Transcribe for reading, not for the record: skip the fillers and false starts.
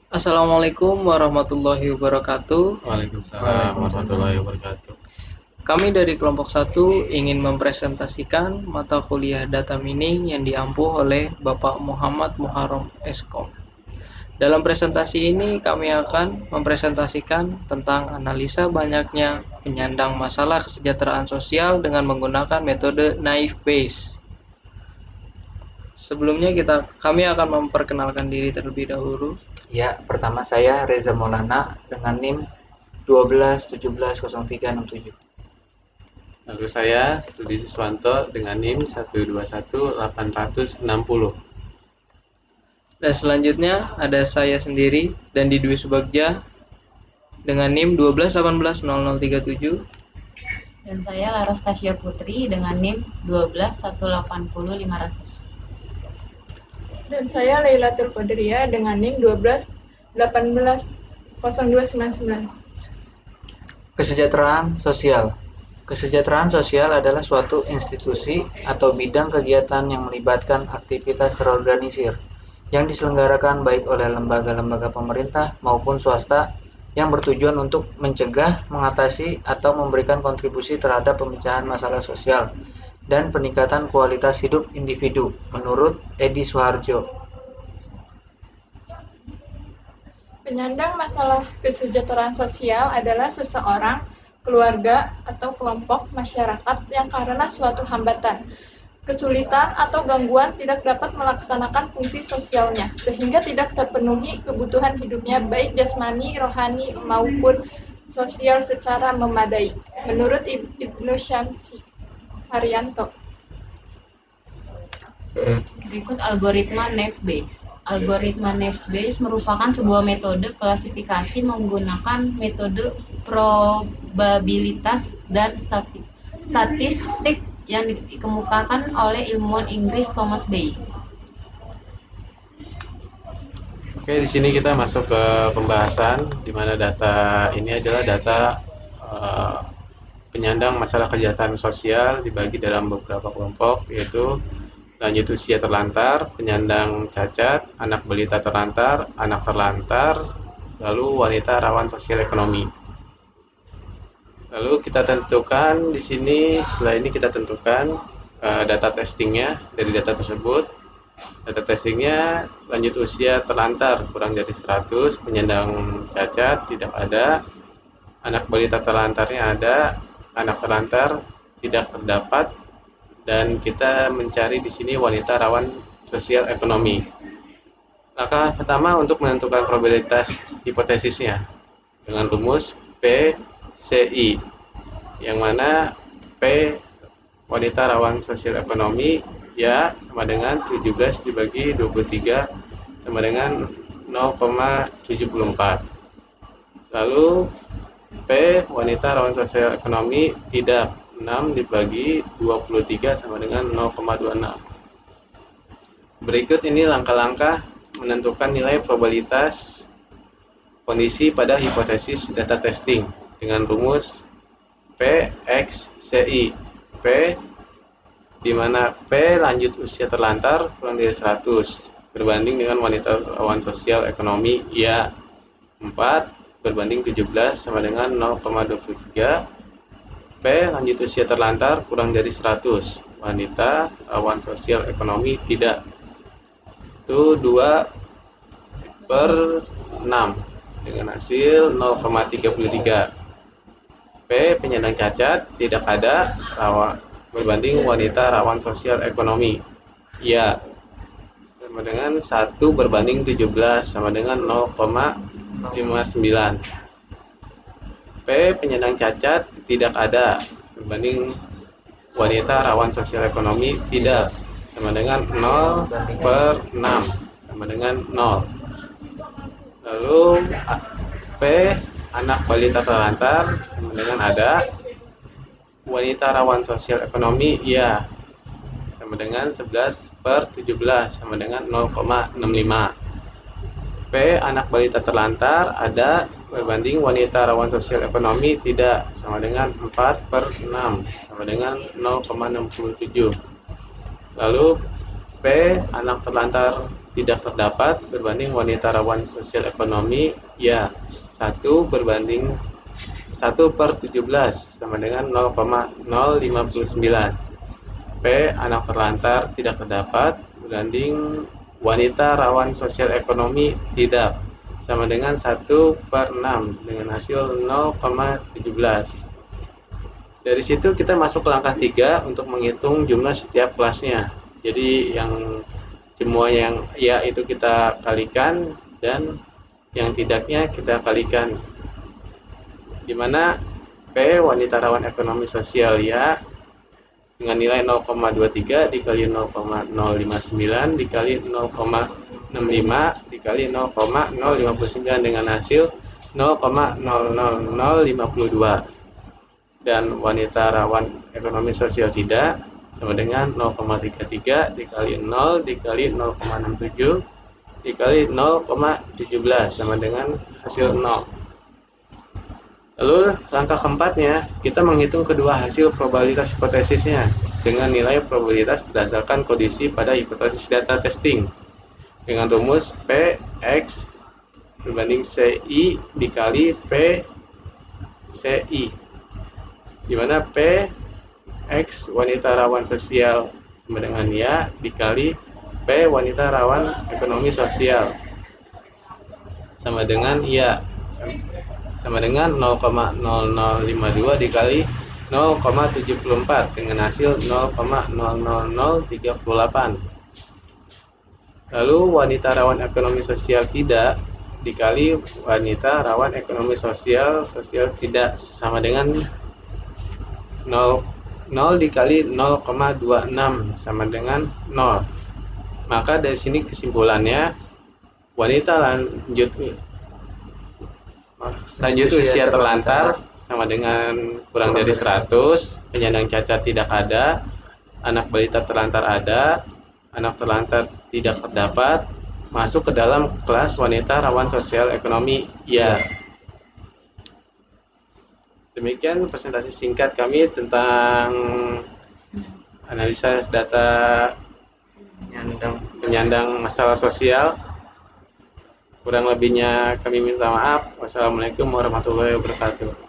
Assalamualaikum warahmatullahi wabarakatuh. Waalaikumsalam warahmatullahi wabarakatuh. Kami dari kelompok satu ingin mempresentasikan mata kuliah data mining yang diampuh oleh Bapak Muhammad Muharram Eskom. Dalam presentasi ini kami akan mempresentasikan tentang analisa banyaknya penyandang masalah kesejahteraan sosial dengan menggunakan metode naive Bayes. Sebelumnya kami akan memperkenalkan diri terlebih dahulu. Ya, pertama saya Reza Maulana dengan NIM 12170367. Lalu saya Rudi Siswanto dengan NIM 121860. Dan selanjutnya ada saya sendiri dan di Dwi Subagja dengan NIM 12180037. Dan saya Laras Tasya Putri dengan NIM 12180-500. Dan saya Lailatul Qadriyah dengan NIM 12180299. Kesejahteraan sosial. Kesejahteraan sosial adalah suatu institusi atau bidang kegiatan yang melibatkan aktivitas terorganisir yang diselenggarakan baik oleh lembaga-lembaga pemerintah maupun swasta yang bertujuan untuk mencegah, mengatasi, atau memberikan kontribusi terhadap pemecahan masalah sosial dan peningkatan kualitas hidup individu, menurut Edi Suharjo. Penyandang masalah kesejahteraan sosial adalah seseorang, keluarga, atau kelompok masyarakat yang karena suatu hambatan, kesulitan, atau gangguan tidak dapat melaksanakan fungsi sosialnya, sehingga tidak terpenuhi kebutuhan hidupnya baik jasmani, rohani, maupun sosial secara memadai, menurut Ibnu Syamsi Haryanto. Berikut algoritma naive Bayes. Algoritma naive Bayes merupakan sebuah metode klasifikasi menggunakan metode probabilitas dan statistik yang dikemukakan oleh ilmuwan Inggris Thomas Bayes. Oke, di sini kita masuk ke pembahasan di mana data ini adalah data penyandang masalah kesejahteraan sosial dibagi dalam beberapa kelompok, yaitu lanjut usia terlantar, penyandang cacat, anak balita terlantar, anak terlantar, lalu wanita rawan sosial ekonomi. Lalu kita tentukan di sini, setelah ini kita tentukan data testingnya dari data tersebut. Data testingnya lanjut usia terlantar kurang dari 100, penyandang cacat tidak ada, anak balita terlantarnya ada, anak terlantar tidak terdapat, dan kita mencari di sini wanita rawan sosial ekonomi. Langkah pertama untuk menentukan probabilitas hipotesisnya dengan rumus PCI, yang mana P wanita rawan sosial ekonomi ya sama dengan 17 dibagi 23 sama dengan 0,74. Lalu P wanita rawan sosial ekonomi tidak 6 dibagi 23 sama dengan 0,26. Berikut ini langkah-langkah menentukan nilai probabilitas kondisi pada hipotesis data testing dengan rumus PXCI. P di mana P lanjut usia terlantar kurang dari 100 berbanding dengan wanita rawan sosial ekonomi ya 4 berbanding 17 sama dengan 0,23. P lanjut usia terlantar kurang dari 100 wanita rawan sosial ekonomi tidak, itu 2/6 dengan hasil 0,33. P penyandang cacat tidak ada berbanding wanita rawan sosial ekonomi ya sama dengan 1 berbanding 17 sama dengan 0,59. P penyandang cacat tidak ada berbanding wanita rawan sosial ekonomi tidak sama dengan 0/6 sama dengan 0. Lalu P anak balita terlantar sama dengan ada, wanita rawan sosial ekonomi ya sama dengan 11/17 sama dengan 0,65. P anak balita terlantar ada berbanding wanita rawan sosial ekonomi tidak sama dengan 4/6 sama dengan 0,67. Lalu P anak terlantar tidak terdapat berbanding wanita rawan sosial ekonomi, ya 1/17 sama dengan 0,059. P. Anak terlantar tidak terdapat berbanding wanita rawan sosial ekonomi tidak sama dengan 1/6 dengan hasil 0,17. Dari situ kita masuk ke langkah 3 untuk menghitung jumlah setiap kelasnya. Jadi yang semua yang ya itu kita kalikan dan yang tidaknya kita kalikan. Di mana P wanita rawan ekonomi sosial ya dengan nilai 0,23 dikali 0,059 dikali 0,65 dikali 0,059 dengan hasil 0,00052. Dan wanita rawan ekonomi sosial tidak sama dengan 0,33 dikali 0 dikali 0,67 dikali 0,17 sama dengan hasil 0. Lalu langkah keempatnya, kita menghitung kedua hasil probabilitas hipotesisnya dengan nilai probabilitas berdasarkan kondisi pada hipotesis data testing dengan rumus P X berbanding CI dikali P CI, di mana P X wanita rawan sosial sama dengan ya dikali P wanita rawan ekonomi sosial sama dengan ya sama dengan 0,0052 dikali 0,74 dengan hasil 0,00038. Lalu wanita rawan ekonomi sosial tidak dikali wanita rawan ekonomi sosial tidak sama dengan 0 dikali 0,26 sama dengan 0. Maka dari sini kesimpulannya wanita lanjut usia terlantar sama dengan kurang dari 100, penyandang cacat tidak ada, anak balita terlantar ada, anak terlantar tidak terdapat, masuk ke dalam kelas wanita rawan sosial ekonomi ya. Demikian presentasi singkat kami tentang analisa data penyandang masalah sosial. Kurang lebihnya kami minta maaf. Wassalamualaikum warahmatullahi wabarakatuh.